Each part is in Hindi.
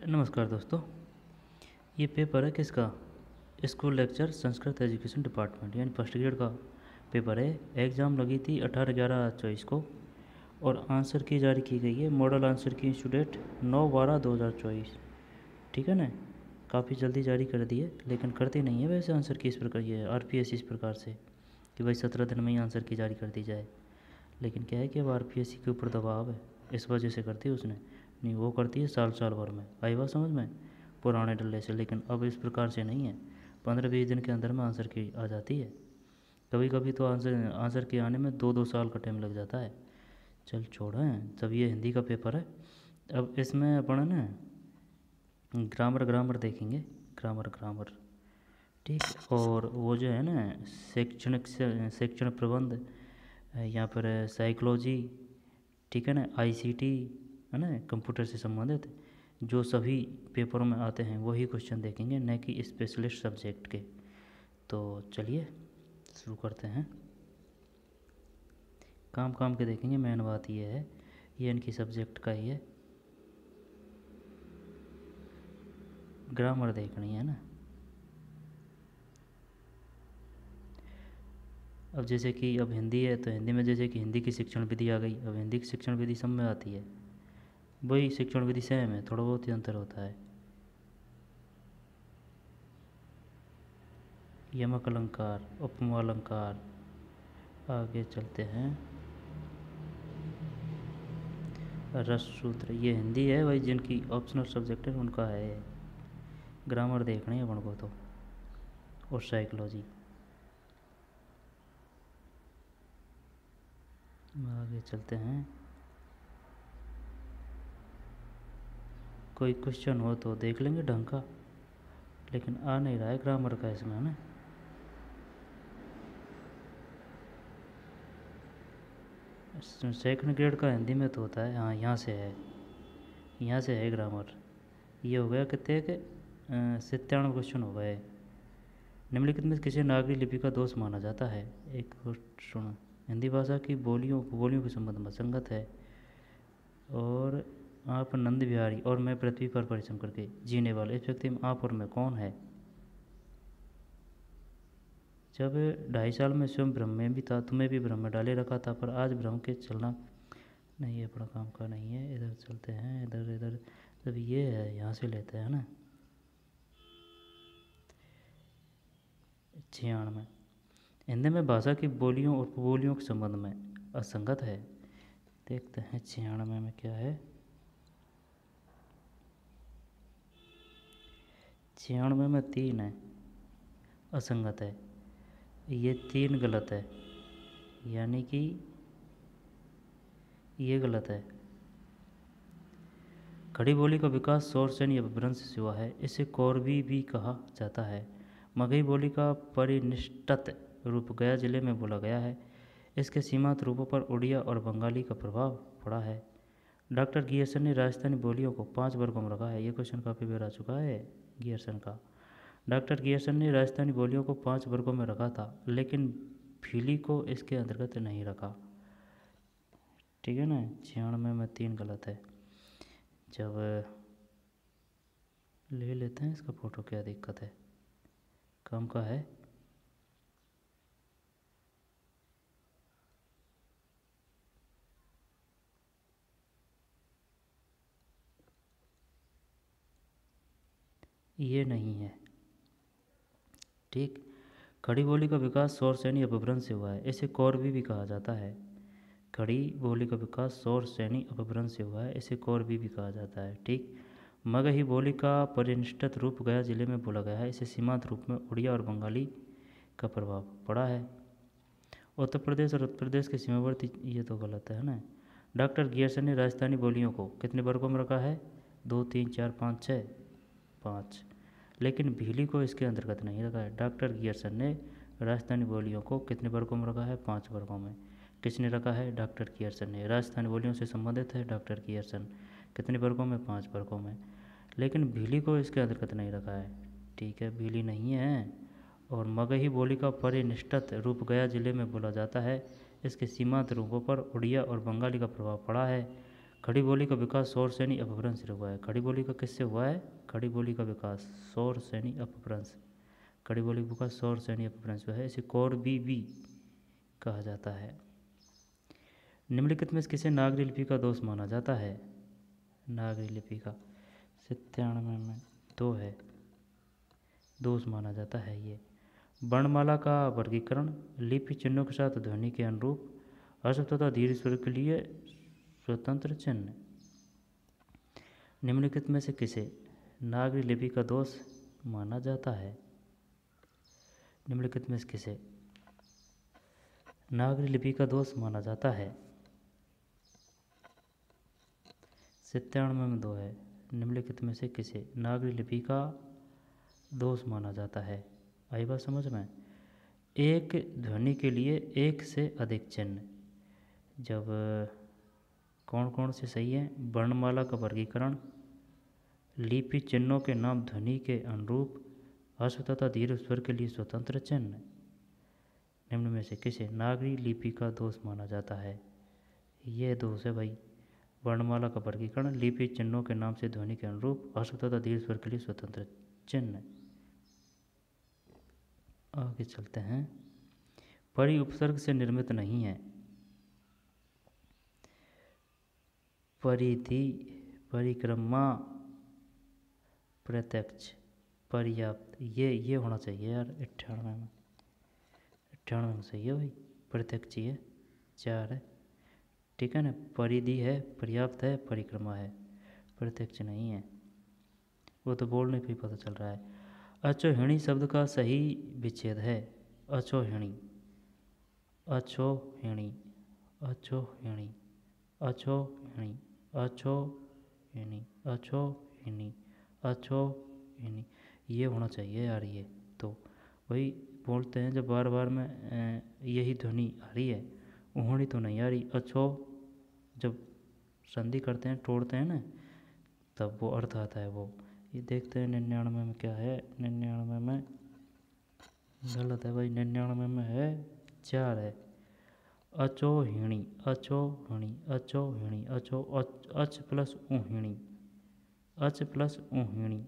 नमस्कार दोस्तों। ये पेपर है किसका? School lecture Sanskrit education department यानी फर्स्ट ग्रेड का पेपर है। एग्ज़ाम लगी थी 18/11/24 को और आंसर की जारी की गई है मॉडल आंसर की इंस्टीट्यूट 9/12/2024। ठीक है ना? काफ़ी जल्दी जारी कर दी है, लेकिन करती नहीं है वैसे आंसर की इस प्रकार ये RPS इस प्रकार से कि भाई 17 दिन में ही आंसर की जारी कर दी जाए। लेकिन क्या है कि अब RPSC के ऊपर दबाव है, इस वजह से करती है उसने। नहीं, वो करती है साल साल भर में। आई बात समझ में? पुराने डल्ले से। लेकिन अब इस प्रकार से नहीं है, 15-20 दिन के अंदर में आंसर की आ जाती है। कभी कभी तो आंसर के आने में 2-2 साल का टाइम लग जाता है। चल छोड़ें, जब ये हिंदी का पेपर है। अब इसमें अपन है ना ग्रामर देखेंगे। ग्रामर ठीक। और वो जो है ना शैक्षणिक प्रबंध, यहाँ पर साइकोलॉजी, ठीक है ना, ICT, है ना, कंप्यूटर से संबंधित जो सभी पेपरों में आते हैं वही क्वेश्चन देखेंगे, न कि स्पेशलिस्ट सब्जेक्ट के। तो चलिए शुरू करते हैं। काम के देखेंगे। मेन बात ये है, ये इनकी सब्जेक्ट का ही है, ग्रामर देखनी है ना। अब जैसे कि अब हिंदी है तो हिंदी में जैसे कि हिंदी की शिक्षण विधि आ गई। अब हिंदी की शिक्षण विधि सब में आती है, वही शिक्षण विधि सेम है, थोड़ा बहुत ही अंतर होता है। यमक अलंकार, उपमा अलंकार। आगे चलते हैं। रस सूत्र, ये हिंदी है भाई, जिनकी ऑप्शनल सब्जेक्ट है उनका है। ग्रामर देखनी है अपन को तो, और साइकोलॉजी। आगे चलते हैं। कोई क्वेश्चन हो तो देख लेंगे ढंग का, लेकिन आ नहीं रहा है ग्रामर का इसमें, है ना। सेकंड ग्रेड का हिंदी में तो होता है। हाँ, यहाँ से है, यहाँ से है ग्रामर। ये हो गया कितने के 97 क्वेश्चन हो गए। निम्नलिखित में किसी नागरी लिपि का दोष माना जाता है? एक सुनो। हिंदी भाषा की बोलियों के संबंध में संगत है। और आप नंद बिहारी और मैं पृथ्वी पर परिश्रम करके जीने वाले, इस व्यक्ति में आप और मैं कौन है? जब 2.5 साल में स्वयं भ्रम में भी था, तुम्हें भी भ्रम में डाले रखा था, पर आज भ्रम के चलना नहीं है, अपना काम का नहीं है। इधर चलते हैं, इधर जब ये है यहाँ से लेते हैं ना। 96 हिंदी में भाषा की बोलियों और उपबोलियों के संबंध में असंगत है। देखते हैं 96 में क्या है। 96 में 3 है, असंगत है। ये 3 गलत है, यानी कि ये गलत है। खड़ी बोली का विकास शौरसेन या अपभ्रंश से हुआ है, इसे कौरवी भी कहा जाता है। मगही बोली का परिनिष्ठित रूप गया जिले में बोला गया है, इसके सीमांत रूपों पर उड़िया और बंगाली का प्रभाव पड़ा है। डॉक्टर गियर्सन ने राजस्थानी बोलियों को 5 वर्गों में रखा है। ये क्वेश्चन काफ़ी बार आ चुका है गियर्सन का। डॉक्टर गियर्सन ने राजस्थानी बोलियों को 5 वर्गों में रखा था, लेकिन भीली को इसके अंतर्गत नहीं रखा। ठीक है ना। 96 में 3 गलत है। जब ले लेते हैं इसका फ़ोटो, क्या दिक्कत है, काम का है। ये नहीं है। ठीक। खड़ी बोली का विकास शौरसेनी अपभ्रंश से हुआ है, इसे कौरवी भी कहा जाता है। खड़ी बोली का विकास शौरसेनी अपभ्रंश से हुआ है, इसे कौरवी भी कहा जाता है। ठीक। मगही बोली का परिनिष्ठित रूप गया जिले में बोला गया है, इसे सीमांत रूप में उड़िया और बंगाली का प्रभाव पड़ा है। उत्तर प्रदेश और उत्तर प्रदेश के सीमावर्ती, ये तो गलत है ना। डॉक्टर गियर्सन ने राजस्थानी बोलियों को कितने वर्गों में रखा है? 2, 3, 4, 5, 6, 5। लेकिन भीली को इसके अंतर्गत नहीं रखा है। डॉक्टर गियर्सन ने राजस्थानी बोलियों को कितने वर्गों में रखा है? 5 वर्गों में। किसने रखा है? डॉक्टर गियर्सन ने। राजस्थानी बोलियों से संबंधित है डॉक्टर गियर्सन। कितने वर्गों में? 5 वर्गों में। लेकिन भीली को इसके अंतर्गत नहीं रखा है। ठीक है, भीली नहीं है। और मगही बोली का परिनिष्ठित रूप गया जिले में बोला जाता है, इसके सीमांत रूपों पर उड़िया और बंगाली का प्रभाव पड़ा है। खड़ी बोली का विकास शौर श्रेणी अपभ्रंश से हुआ है। खड़ी बोली का किससे हुआ है? खड़ी बोली का विकास शौर श्रेणी अपभ्रंश। खड़ी बोली का विकास शौर श्रेणी अपभ्रंश हुआ है, इसे कौर भी कहा जाता है। निम्नलिखित में किसे नागरी लिपि का दोष माना जाता है? नागरी लिपि का 97 में 2 है, दोष माना जाता है ये। वर्णमाला का वर्गीकरण लिपि चिन्हों के साथ ध्वनि के अनुरूप ह्रस्व तथा दीर्घ स्वर के लिए स्वतंत्र चिन्ह। निम्नलिखित में से किसे नागरी लिपि का दोष माना जाता है? निम्नलिखित में से किसे नागरी लिपि का दोष माना जाता है? 97 में 2 है। निम्नलिखित में से किसे नागरी लिपि का दोष माना जाता है? आई बात समझ में? एक ध्वनि के लिए एक से अधिक चिन्ह। जब कौन कौन से सही है? वर्णमाला का वर्गीकरण, लिपि चिन्हों के नाम ध्वनि के अनुरूप, ह्रस्व तथा दीर्घ स्वर के लिए स्वतंत्र चिन्ह। निम्न में से किसे नागरी लिपि का दोष माना जाता है? यह दोष है भाई, वर्णमाला का वर्गीकरण, लिपि चिन्हों के नाम से ध्वनि के अनुरूप, ह्रस्व तथा दीर्घ स्वर के लिए स्वतंत्र चिन्ह। आगे चलते हैं। परि उपसर्ग से निर्मित नहीं है। परिधि, परिक्रमा, प्रत्यक्ष, पर्याप्त, ये होना चाहिए यार। 98 में सही है भाई, प्रत्यक्ष है 4 है, ठीक है ना। परिधि है, पर्याप्त है, परिक्रमा है, प्रत्यक्ष नहीं है। वो तो बोलने पे ही पता चल रहा है। अचोहिणी शब्द का सही विच्छेद है अचोहिणी, अचोहिणी, अचोहिणी, अचोहिणी, अचोहिणी, अचोहिणी, अचोहिणी, ये होना चाहिए यार। ये तो वही बोलते हैं जब बार बार में यही ध्वनि आ रही है, ऊहणी तो नहीं आ रही। अछो जब संधि करते हैं, तोड़ते हैं ना, तब वो अर्थ आता है वो। ये देखते हैं 99 में क्या है। 99 में गलत है भाई, 99 में है 4 है। अचोहिणी, अचोहिणी, अचोहिणी, अचो, अच प्लस ऊहिणी, अच प्लस ऊहिणी,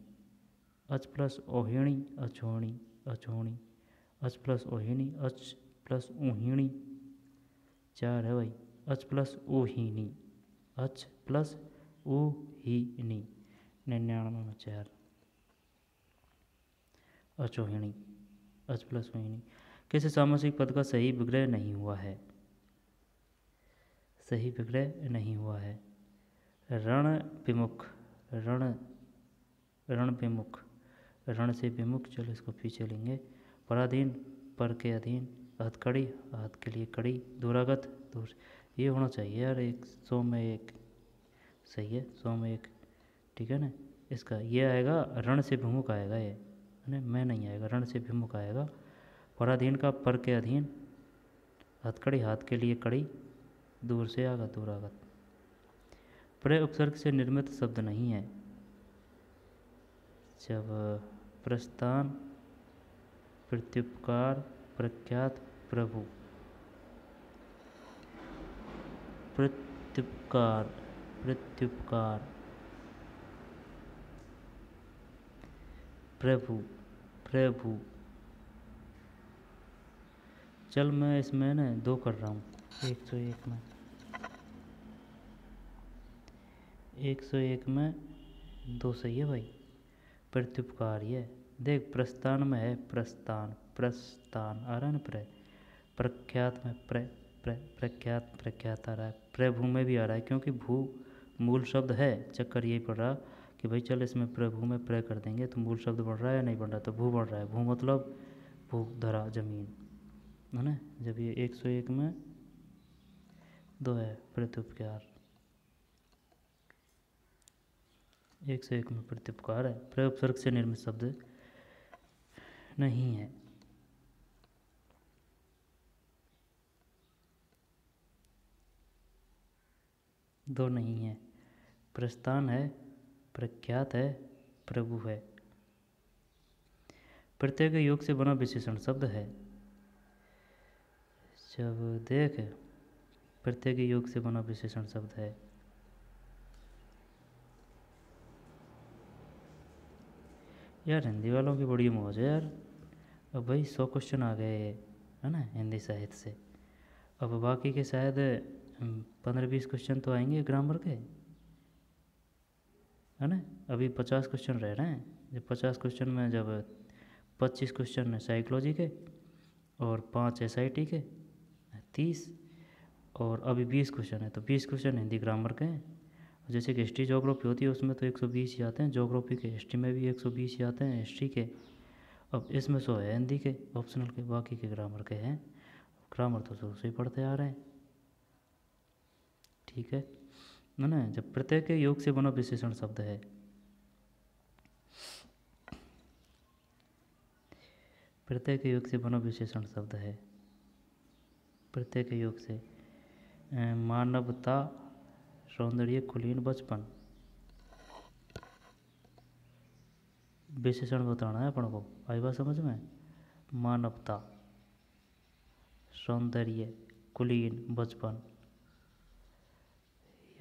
अच प्लस ओहिणी, अचोहिणी, अचोहिणी, अच प्लस ओहिणी, अच प्लस ऊहिणी, 4 है भाई। अच प्लस ऊहिणी, अच प्लस ऊहिणी, 99 में 4। अचोहिणी, अच प्लस ऊहिणी। किसी सामासिक पद का सही विग्रह नहीं हुआ है? सही विग्रह नहीं हुआ है। रण विमुख, रण, रण विमुख, रण से विमुख, चलो इसको पीछे लेंगे। पराधीन, पर के अधीन, हथकड़ी, हाथ के लिए कड़ी, दूरागत, दूर, ये होना चाहिए यार। 100 में 1 सही है, 100 में 1, ठीक है ना। इसका ये आएगा, रण से विमुख आएगा ये, है ना, मैं नहीं आएगा, रण से विमुख आएगा। पराधीन का पर के अधीन, हथकड़ी, हाथ के लिए कड़ी, दूर से आगा, दूरागत। प्रय उपसर्ग से निर्मित शब्द नहीं है। जब प्रस्थान, प्रत्युपकार, प्रख्यात, प्रभु, प्रत्युपकार, प्रत्युपकार, प्रभु, प्रभु। चल मैं इसमें ना 2 कर रहा हूँ। 101 में 101 में 2 सही है भाई। प्रत्युपकार ये देख, प्रस्थान में है प्रस्थान, प्रस्थान आ रहा है ना प्र, प्रख्यात में प्रख्यात, प्रख्यात आ रहा है। प्रभु में भी आ रहा है, क्योंकि भू मूल शब्द है। चक्कर यही पड़ रहा कि भाई चल इसमें प्रभु में प्र कर देंगे तो मूल शब्द बढ़ रहा है या नहीं बढ़ रहा, तो भू बढ़ रहा है। भू मतलब भू धरा, जमीन, है ना। जब ये 101 में 2 है प्रत्युपकार, 101 में प्रत्युपकार है। प्रय उपसर्ग से निर्मित शब्द नहीं है। दो नहीं है, प्रस्थान है, प्रख्यात है, प्रभु है। प्रत्यय के योग से बना विशेषण शब्द है। जब देख, प्रत्यय के योग से बना विशेषण शब्द है। यार हिंदी वालों की बड़ी मौज है यार। अब भाई 100 क्वेश्चन आ गए है ना हिंदी साहित्य से। अब बाकी के शायद 15-20 क्वेश्चन तो आएंगे ग्रामर के, है ना। अभी 50 क्वेश्चन रह रहे हैं। जब 50 क्वेश्चन में जब 25 क्वेश्चन साइकोलॉजी के और 5 एसआईटी के 30, और अभी 20 क्वेश्चन है, तो 20 क्वेश्चन हिंदी ग्रामर के हैं। जैसे कि हिस्ट्री जोग्राफी होती है उसमें तो 120 ही आते हैं जोग्राफी के, हिस्ट्री में भी 120 ही आते हैं हिस्ट्री के। अब इसमें 100 है हिंदी के ऑप्शनल के, बाकी के ग्रामर के हैं। ग्रामर तो शुरू से ही पढ़ते आ रहे हैं, ठीक है ना। जब प्रत्येक योग से बना विशेषण शब्द है, प्रत्येक योग से बना विशेषण शब्द है, प्रत्येक योग से मानवता, सौंदर्य, कुलीन, बचपन, विशेषण बताना है अपन को। आई बात समझ में? मानवता, सौंदर्य, कुलीन, बचपन।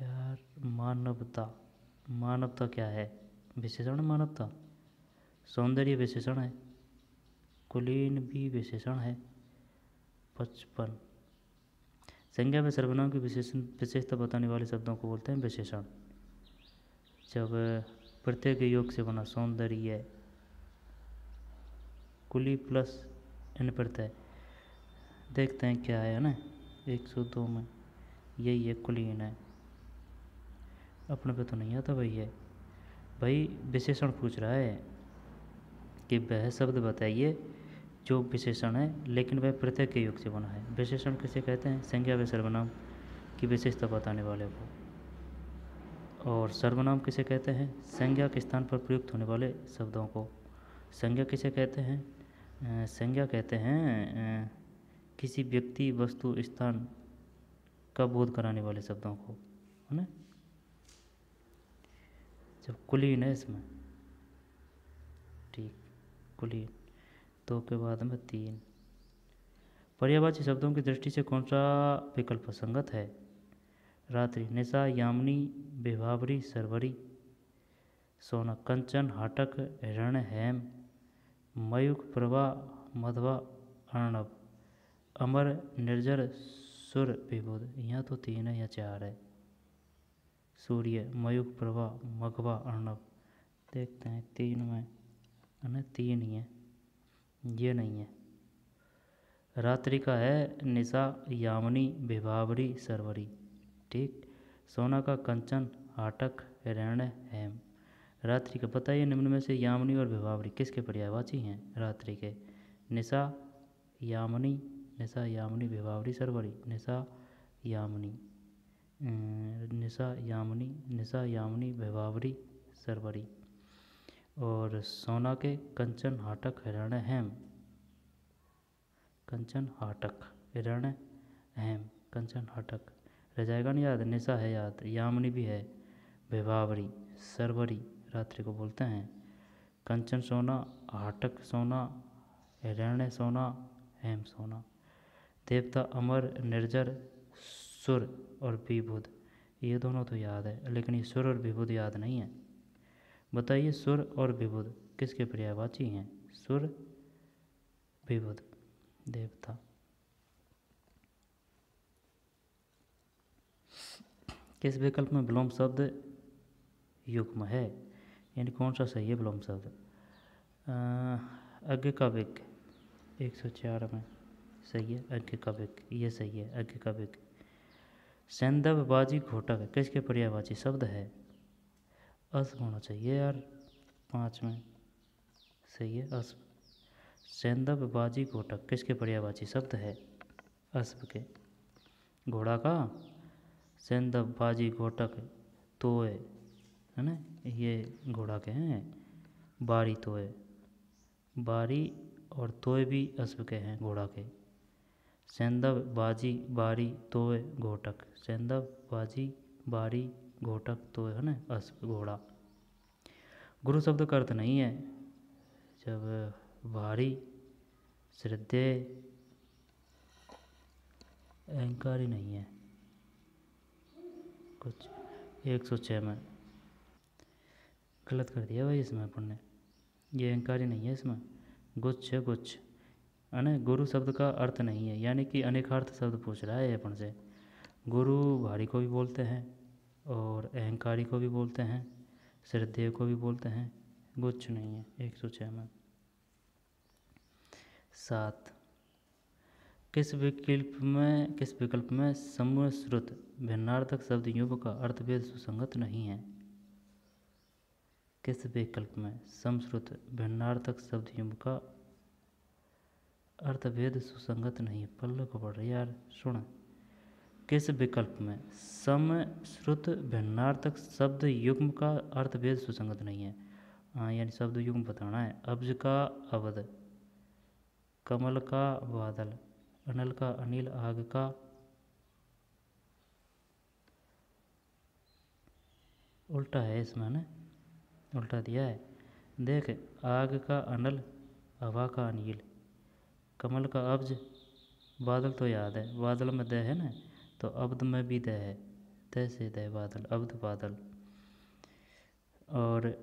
यार मानवता, मानवता क्या है? विशेषण है मानवता। सौंदर्य विशेषण है, कुलीन भी विशेषण है, बचपन। संज्ञा में सर्वनाम की विशेषता बताने वाले शब्दों को बोलते हैं विशेषण। जब प्रत्येक योग से बना सौंदर्य, कुली प्लस इन प्रत्यय, देखते हैं क्या है ना। 102 में यही है, कुलीन है। अपने पे तो नहीं आता भाई है। भाई विशेषण पूछ रहा है कि वह शब्द बताइए जो विशेषण है लेकिन वह प्रत्यय के योग से बना है। विशेषण किसे कहते हैं? संज्ञा व सर्वनाम की विशेषता बताने वाले को। और सर्वनाम किसे कहते हैं? संज्ञा के स्थान पर प्रयुक्त होने वाले शब्दों को। संज्ञा किसे कहते हैं? संज्ञा कहते हैं किसी व्यक्ति, वस्तु, स्थान का बोध कराने वाले शब्दों को, है ना। जब कुलीन है इसमें, ठीक, कुलीन। 2 के बाद में 3। पर्यायवाची शब्दों की दृष्टि से कौन सा विकल्प संगत है? रात्रि, निशा, यामिनी, विभावरी, सरवरी। सोना, कंचन, हाटक, हिरण्य, हेम, मयूख, प्रभा, मधवा, अर्णव, अमर, निर्जर, सुर, विबुध। यहाँ तो 3 है या 4 है? सूर्य, मयूख, प्रभा, मघवा, अर्णव। देखते हैं 3 में, है ना। 3 ही है, ये नहीं है। रात्रि का है निशा, यामिनी, विभावरी, सरवरी, ठीक। सोना का कंचन, हाटक, हिरण्य, हेम। रात्रि का बताइए निम्न में से यामिनी और विभावरी किसके पर्यायवाची हैं? रात्रि के। निशा, यामिनी, निशा, यामिनी, विभावरी, सरवरी। निशा, यामिनी, निशा, यामिनी, निशा, यामिनी, विभावरी, सरवरी। और सोना के कंचन, हाटक, हिरण्य, हेम। कंचन, हाटक, हिरण्य, हेम, कंचन, हाटक। रह जाएगा नहीं याद? निशा है याद, यामिनी भी है, विभावरी, सरवरी रात्रि को बोलते हैं। कंचन सोना, हाटक सोना, हिरण्य सोना, हेम सोना। देवता अमर, निर्जर, सुर और विबुध, ये दोनों तो याद है, लेकिन ये सुर और विबुध याद नहीं है। बताइए सुर और विबुध किसके पर्यायवाची हैं? सुर, विबुध, देवता। किस विकल्प में विलोम शब्द युग्म है? यानी कौन सा सही है विलोम शब्द? अज्ञ का विक 104 में सही है, अज्ञ का विक, ये सही है, अज्ञ का विक। सैंदव, बाजी, घोटक किसके पर्यायवाची शब्द है? अस्व होना चाहिए यार, 5 में सही है, अस्व। सैंदव, बाजी, घोटक किसके पर्यायवाची शब्द है? अस्व के। घोड़ा का सैंदव, बाजी, घोटक, तोय, है ना, ये घोड़ा के हैं। बारी, तोय, बारी और तोय भी अस्व के हैं घोड़ा के। सैंदव, बाजी, बारी, तोय, घोटक। सैंदव, बाजी, बारी, घोटक, तोय, है ना, अस्व, घोड़ा। गुरु शब्द का अर्थ नहीं है जब भारी, श्रद्धेय, अहंकारी नहीं है कुछ। 106 में गलत कर दिया भाई इसमें अपन ने, ये अहंकारी नहीं है, इसमें गुच्छ है, गुच्छ है ना। गुरु शब्द का अर्थ नहीं है, यानी कि अनेकार्थ शब्द पूछ रहा है अपन से। गुरु भारी को भी बोलते हैं और अहंकारी को भी बोलते हैं, श्रद्धेय को भी बोलते हैं, गुच्छ नहीं है। 106 में 7, किस विकल्प में समश्रुत भिन्नार्थक शब्द युग का अर्थभेद सुसंगत नहीं है? किस विकल्प में समश्रुत भिन्नार्थक शब्द युग का अर्थभेद सुसंगत नहीं है? पल्ले को पढ़ रही यार, सुन। किस विकल्प में समश्रुत भिन्नार्थक शब्द युग्म का अर्थभेद सुसंगत नहीं है? हाँ, यानी शब्द युग्म बताना है। अब्ज का अवध, कमल का बादल, अनल का अनिल, आग का उल्टा है इसमें ना, उल्टा दिया है। देख, आग का अनल, हवा का अनिल, कमल का अब्ज, बादल तो याद है, बादल में द है ना, तो अब्द में भी द है, द से द बादल, अब्द बादल। और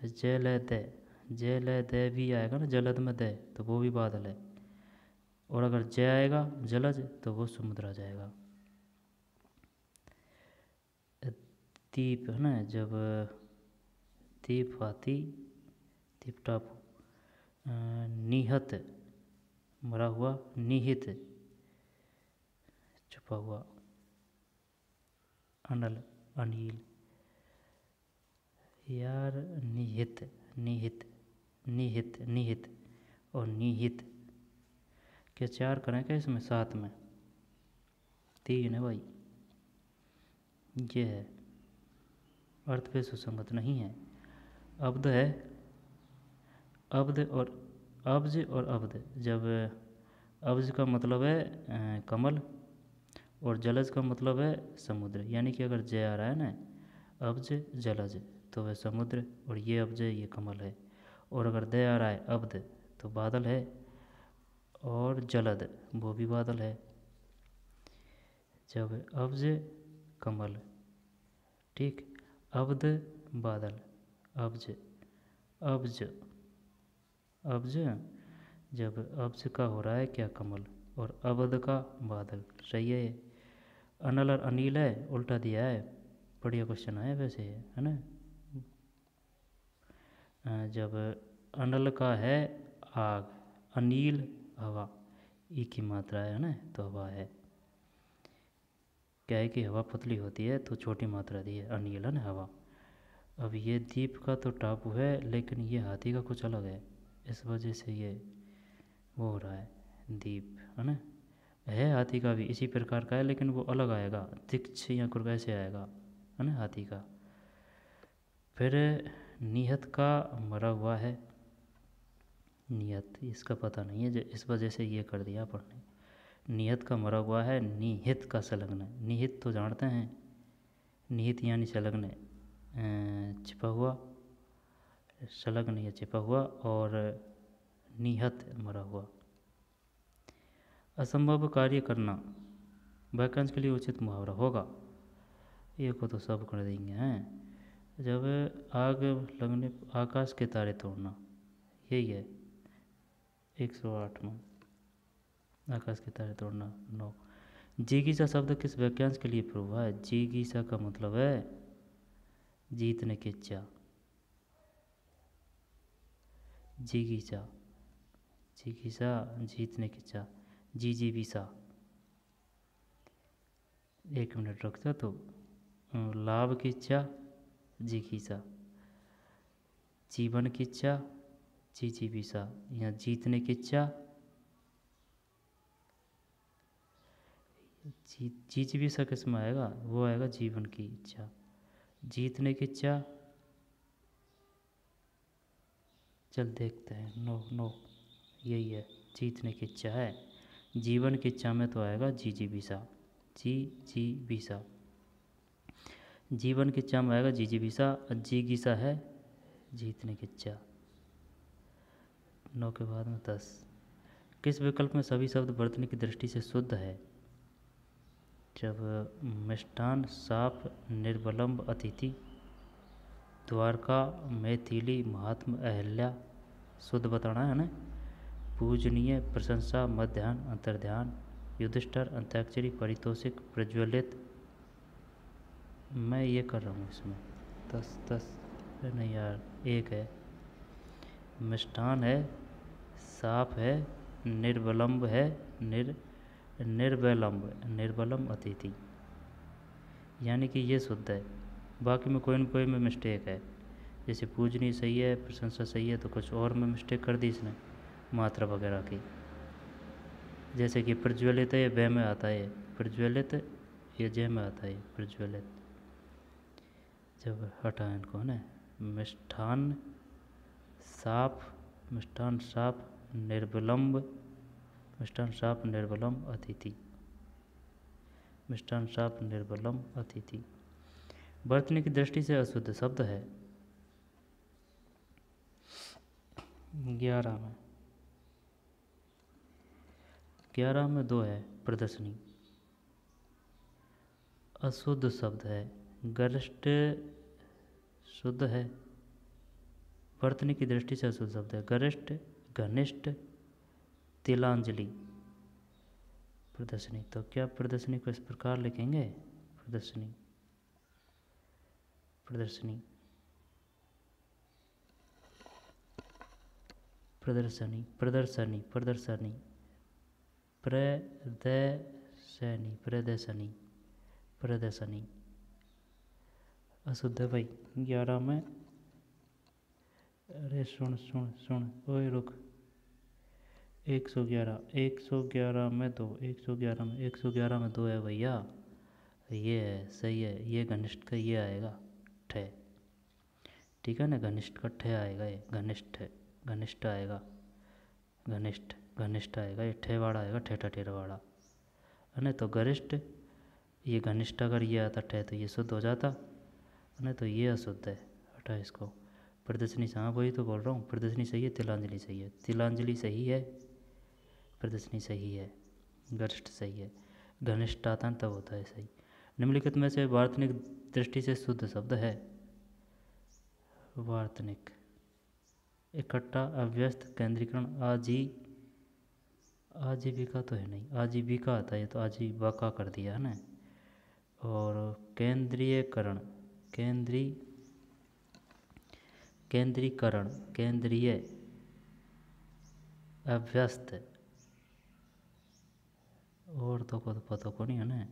जल द भी आएगा ना, जलद में द, तो वो भी बादल है। और अगर जय आएगा जलज, तो वो समुद्र आ जाएगा। दीप है ना, जब दीप हाथी, दीप टापू, निहत मरा हुआ, निहित छुपा हुआ, अनल अनिल। यार निहित निहित निहित निहित और निहित क्या 4 करें क्या इसमें? 7 में 3 है भाई। ये है, अर्थ पे सुसंगत नहीं है। अब्द है, अब्द और अब्ज और अब्द। जब अब्ज का मतलब है कमल और जलज का मतलब है समुद्र, यानी कि अगर जय आ रहा है ना, अब्ज जलज, तो वह समुद्र, और ये अब्ज ये कमल है। और अगर दय आ रहा है अब्द, तो बादल है, और जलद वो भी बादल है। जब अब्ज कमल, ठीक, अब्द बादल, अब्ज अब्ज अब्ज, जब अब्ज का हो रहा है क्या कमल, और अब्द का बादल, सही है ये। अनल और अनिल है, उल्टा दिया है। बढ़िया क्वेश्चन है वैसे, है ना। जब अनल का है आग, अनिल हवा, ई की मात्रा है ना, तो हवा है। क्या है कि हवा पतली होती है तो छोटी मात्रा दी है, अनिल है ना हवा। अब ये द्वीप का तो टापू है, लेकिन ये हाथी का कुछ अलग है, इस वजह से ये वो हो रहा है, द्वीप है ना। है हाथी का भी इसी प्रकार का है, लेकिन वो अलग आएगा, दीक्ष या कुछ ऐसे आएगा, है ना, हाथी का। फिर निहत का मरा हुआ है, नियत इसका पता नहीं है, जो इस वजह से ये कर दिया अपन ने। नियत का मरा हुआ है, निहित का संलग्न है। निहित तो जानते हैं, निहित यानी संलग्न, छिपा हुआ, संलग्न या छिपा हुआ, और निहत मरा हुआ। असंभव कार्य करना वाक्यांश के लिए उचित मुहावरा होगा। ये को तो सब कर देंगे हैं। जब आग लगने, आकाश के तारे तोड़ना, यही है 108 में, आकाश के तारे तोड़ना। 9, जिगीसा शब्द किस वाक्यांश के लिए प्रयोग हुआ है? जिगीसा का मतलब है जीतने की इच्छा। जिगीसा, जिगीसा जीतने की इच्छा, जीजीविसा। 1 मिनट रुक जा, तो लाभ की इच्छा, जिगीसा, जीवन की इच्छा, जीजीविसा, या जीतने की इच्छा, जीजीविसा किसमें आएगा? वो आएगा जीवन की इच्छा। जीतने की इच्छा, चल देखते हैं। 9 यही है, जीतने की इच्छा है। जीवन की इच्छा में तो आएगा जीजीविसा, जीजीविसा। जीवन की इच्छा में आएगा जीजीविसा, जिगीसा है जीतने की इच्छा। 9 के बाद में 10, किस विकल्प में सभी शब्द वर्तनी की दृष्टि से शुद्ध है? जब मिष्टान, साफ, निर्वलंब अतिथि, द्वारका, मैथिली, महात्मा, अहल्या, शुद्ध बताना है ना। पूजनीय, प्रशंसा, मध्याह्न, अंतर्ध्यान, युधिष्ठर, अंत्याक्षरी, परितोषिक, प्रज्वलित। मैं ये कर रहा हूँ इसमें 10 नहीं यार, एक है। मिष्ठान है, साफ है, निर्विलंब है, निर्बलम अतिथि, यानी कि ये शुद्ध है। बाकी में कोई न कोई में मिस्टेक है। जैसे पूजनी सही है, प्रशंसा सही है, तो कुछ और में मिस्टेक कर दी इसने मात्रा वगैरह की। जैसे कि प्रज्वलित है, ये ब में आता है, प्रज्वलित ये ज में आता है, प्रज्वलित। जब हटा इनको ना, मिष्ठान साफ, मिष्ठान साफ निर्विलंब, मिष्ठान साफ निर्विलंब अतिथि, मिष्ठान साफ निर्विलंब अतिथि। बरतने की दृष्टि से अशुद्ध शब्द है 11 में, 11 में 2 है प्रदर्शनी, अशुद्ध शब्द है। गरिष्ठ शुद्ध है, बरतने की दृष्टि से अशुद्ध शब्द है। गरिष्ठ, घनिष्ठ, तिलांजलि, प्रदर्शनी। तो क्या प्रदर्शनी को इस प्रकार लिखेंगे, प्रदर्शनी, प्रदर्शनी, प्रदर्शनी, प्रदर्शनी, प्रदर्शनी, प्रदर्शनी, प्रदर्शनी, प्रदर्शनी। अशुद्ध है भाई 11 में। अरे सुन सुन सुन, ओए रुक, 111, 111 में 2, 111 में, 111 में 2 है भैया, ये है सही है। ये घनिष्ठ का ये आएगा ठे, ठीक है ना, घनिष्ठ का ठे आएगा, ये घनिष्ठ है, घनिष्ठ आएगा, घनिष्ठ, घनिष्ठ आएगा, ये ठे वाड़ा आएगा, ठेठा ठेरा वाड़ा है ना। तो गरिष्ठ, ये घनिष्ठ अगर ये आता ठे तो ये शुद्ध हो जाता है ना, तो ये अशुद्ध है, हटा इसको। प्रदर्शनी से, हाँ वही तो बोल रहा हूँ, प्रदर्शनी सही है, तिलांजलि सही है, तिलांजलि सही है, प्रदर्शनी सही है, गरिष्ठ सही है, घनिष्ठ आता तब होता है सही। निम्नलिखित में से वार्तनिक दृष्टि से शुद्ध शब्द है, वार्तनिक, इकट्ठा, अव्यस्त, केंद्रीकरण, आजीविका तो है नहीं, आजीविका आता है, तो आजीविका कर दिया है ना। और केंद्रीयकरण, केंद्रीकरण, केंद्रीय, अव्यस्त, और तो को तो पता को नहीं है ना।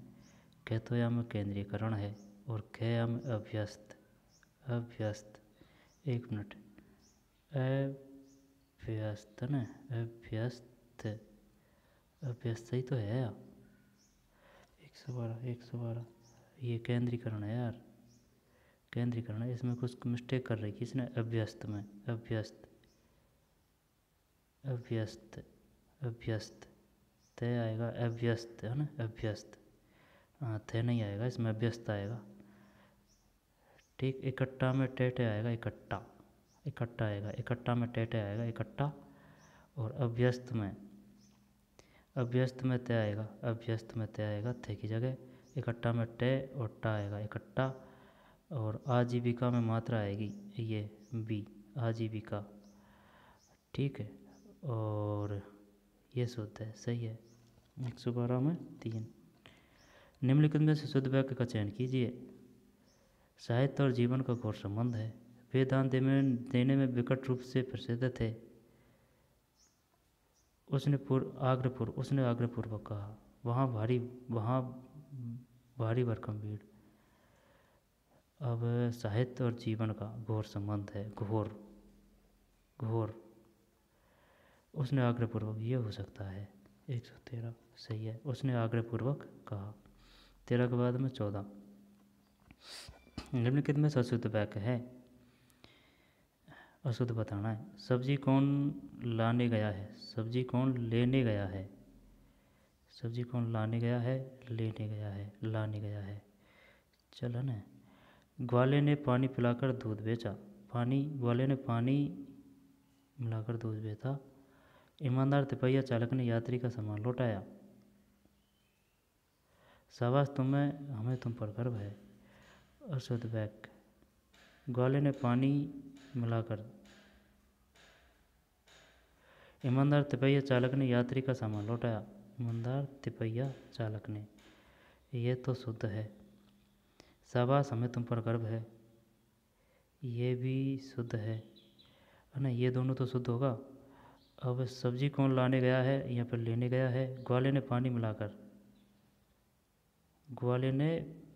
कहतोया में केंद्रीकरण है और खया में अव्यस्त, अव्यस्त, 1 मिनट, अव्यस्त ना, अव्यस्त, अभ्यस्त ही तो है यार, 112, 112, ये केंद्रीकरण है यार, केंद्रीकरण है, इसमें कुछ मिस्टेक कर रही है किसने, अभ्यस्त में, अभ्यस्त, अभ्यस्त, अभ्यस्त, तय आएगा, अभ्यस्त है ना, अभ्यस्त, हाँ थे नहीं आएगा इसमें, अभ्यस्त आएगा, ठीक। इकट्ठा में टेटे आएगा, इकट्ठा, इकट्ठा आएगा, इकट्ठा में टेटे आएगा, इकट्ठा। और अभ्यस्त में, अभ्यस्त में तय आएगा, अभ्यस्त में तय आएगा थे की जगह, इकट्ठा में टे और टा आएगा, इकट्ठा। और आजीविका में मात्रा आएगी ये बी, आजीविका, ठीक है। और ये शुद्ध है, सही है। 112 में 3। निम्नलिखित में से शुद्ध वाक्य का चयन कीजिए। साहित्य और जीवन का घोर संबंध है, वेदांत देने में विकट रूप से प्रसिद्ध थे। उसने आग्रहपूर्वक कहा, वहाँ भारी भरकम भीड़। अब साहित्य और जीवन का घोर संबंध है, घोर, घोर। उसने आग्रहपूर्वक, ये हो सकता है 113 सही है, उसने आग्रहपूर्वक कहा। 13 के बाद में 14। निम्नलिखित में अशुद्ध वाक्य है, अशुद्ध बताना है। सब्जी कौन लाने गया है, सब्जी कौन लेने गया है, सब्जी कौन लाने गया है, लेने गया है, लाने गया है, चलो ना। ग्वाले ने पानी पिलाकर दूध बेचा, ग्वाले ने पानी मिलाकर दूध बेचा। ईमानदार तिपहिया चालक ने यात्री का सामान लौटाया। शाबाश तुम्हें, हमें तुम पर गर्व है। अशुद्ध वाक्य, ग्वाले ने पानी मिलाकर ईमानदार तिपहिया चालक ने यात्री का सामान लौटाया। ईमानदार तिपहिया चालक ने, ये तो शुद्ध है। शाबाश, हमें तुम पर गर्व है, ये भी शुद्ध है ना, ये दोनों तो शुद्ध होगा। अब सब्जी कौन लाने गया है, यहाँ पर लेने गया है। ग्वाले ने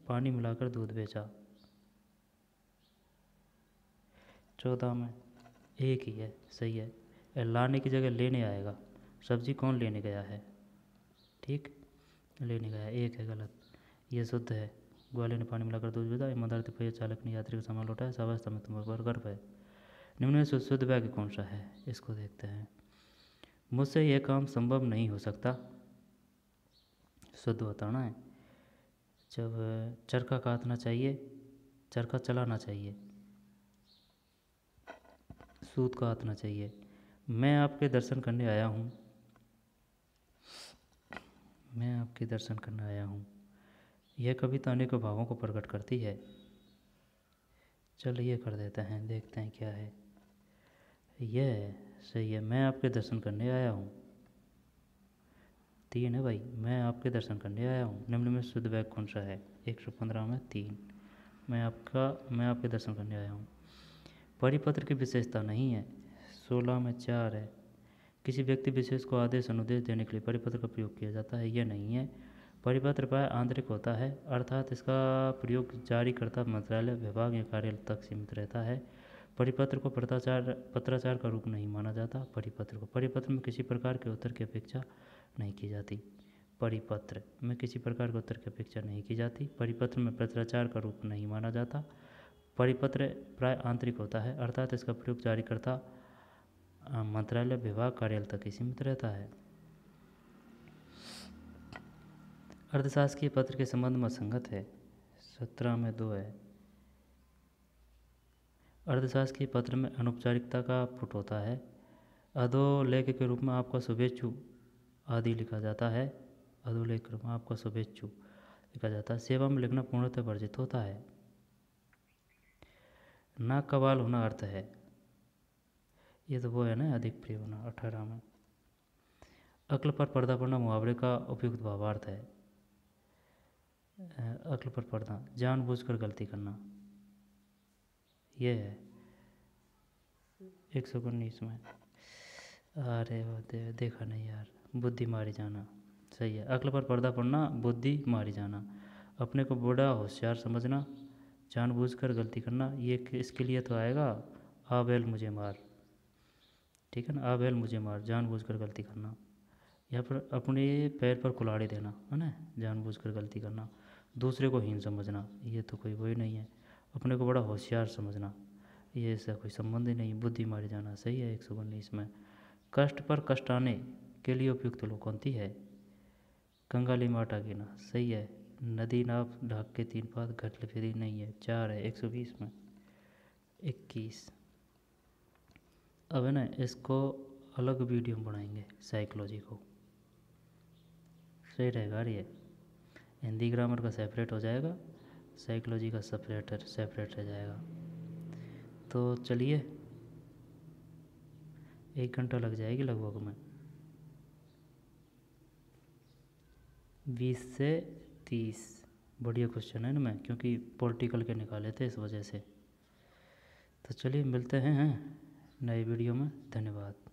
पानी मिलाकर दूध बेचा। 14 में एक ही है, सही है। लाने की जगह लेने आएगा। सब्जी कौन लेने गया है, ठीक, लेने गया, एक है गलत, ये शुद्ध है। ग्वाले ने पानी मिलाकर दूध बेचा। ईमानदार तिपहिया चालक ने यात्री का सामान लौटाया। शाबाश, तुम्हें तुम पर गर्व है। निम्न में शुद्ध वाक्य कौन सा है, इसको देखते हैं। मुझसे यह काम संभव नहीं हो सकता, शुद्ध बताना है। जब चरखा काटना चाहिए, चरखा चलाना चाहिए, सूत काटना चाहिए। मैं आपके दर्शन करने आया हूँ, मैं आपके दर्शन करने आया हूँ। यह कविता अनेक भावों को प्रकट करती है। चलिए कर देते हैं, देखते हैं क्या है। यह सही है, मैं आपके दर्शन करने आया हूँ। 3 है भाई, मैं आपके दर्शन करने आया हूँ। निम्न में शुद्ध वाक्य कौन सा है, 115 में 3, मैं आपके दर्शन करने आया हूँ। परिपत्र की विशेषता नहीं है, 16 में 4 है। किसी व्यक्ति विशेष को आदेश अनुदेश देने के लिए परिपत्र का प्रयोग किया जाता है, यह नहीं है। परिपत्र प्राय आंतरिक होता है, अर्थात इसका प्रयोग जारीकर्ता मंत्रालय, विभाग या कार्यालय तक सीमित रहता है। परिपत्र को पत्राचार का रूप नहीं माना जाता। परिपत्र में किसी प्रकार के उत्तर की अपेक्षा नहीं की जाती। परिपत्र में किसी प्रकार के उत्तर की अपेक्षा नहीं की जाती। परिपत्र में पत्राचार का रूप नहीं माना जाता। परिपत्र प्राय आंतरिक होता है, अर्थात इसका प्रयोग जारीकर्ता मंत्रालय, विभाग, कार्यालय तक ही सीमित रहता है। अर्थशास्त्रीय पत्र के संबंध में संगत है, 17 में 2 है। अर्थशास्त्रीय पत्र में अनौपचारिकता का पुट होता है। अधोलेख के रूप में आपका शुभेच्छु आदि लिखा जाता है। अधोलेख के रूप में आपका शुभेच्छु लिखा जाता है। सेवा में लिखना पूर्णतः वर्जित होता है। नाक का बाल होना अर्थ है, ये तो वो है ना, अधिक प्रिय होना, 18 में। अक्ल पर पर्दा पड़ना मुहावरे का उपयुक्त भावार्थ है। अक्ल पर पर्दा, जानबूझकर गलती करना, ये है 119 में। अरे वो देखा नहीं यार, बुद्धि मारी जाना, सही है। अक्ल पर पर्दा पड़ना, बुद्धि मारी जाना, अपने को बड़ा होशियार समझना, जानबूझकर गलती करना, ये इसके लिए तो आएगा आ बैल मुझे मार, ठीक है ना, आ बैल मुझे मार, जानबूझकर गलती करना। या फिर अपने पैर पर कुल्हाड़ी देना, है ना, जानबूझकर गलती करना। दूसरे को हीन समझना, ये तो कोई वही नहीं है। अपने को बड़ा होशियार समझना, ये ऐसा कोई संबंध ही नहीं। बुद्धि मारी जाना, सही है 119 में। कष्ट पर कष्ट आने के लिए उपयुक्त लोकोक्ति है, कंगाली में आटा गिना, सही है। नदी नाव ढाक के 3 पात, घट फेरी नहीं है, 4 है 120 में। 21 अब है ना, इसको अलग वीडियो में बनाएंगे, साइकोलॉजी को, सही रहेगा ये। हिंदी ग्रामर का सेपरेट हो जाएगा, साइकोलॉजी का सेपरेट रह जाएगा। तो चलिए 1 घंटा लग जाएगी लगभग में, 20 से 30 बढ़िया क्वेश्चन है ना मैं, क्योंकि पॉलिटिकल के निकाले थे इस वजह से। तो चलिए मिलते हैं नए वीडियो में, धन्यवाद।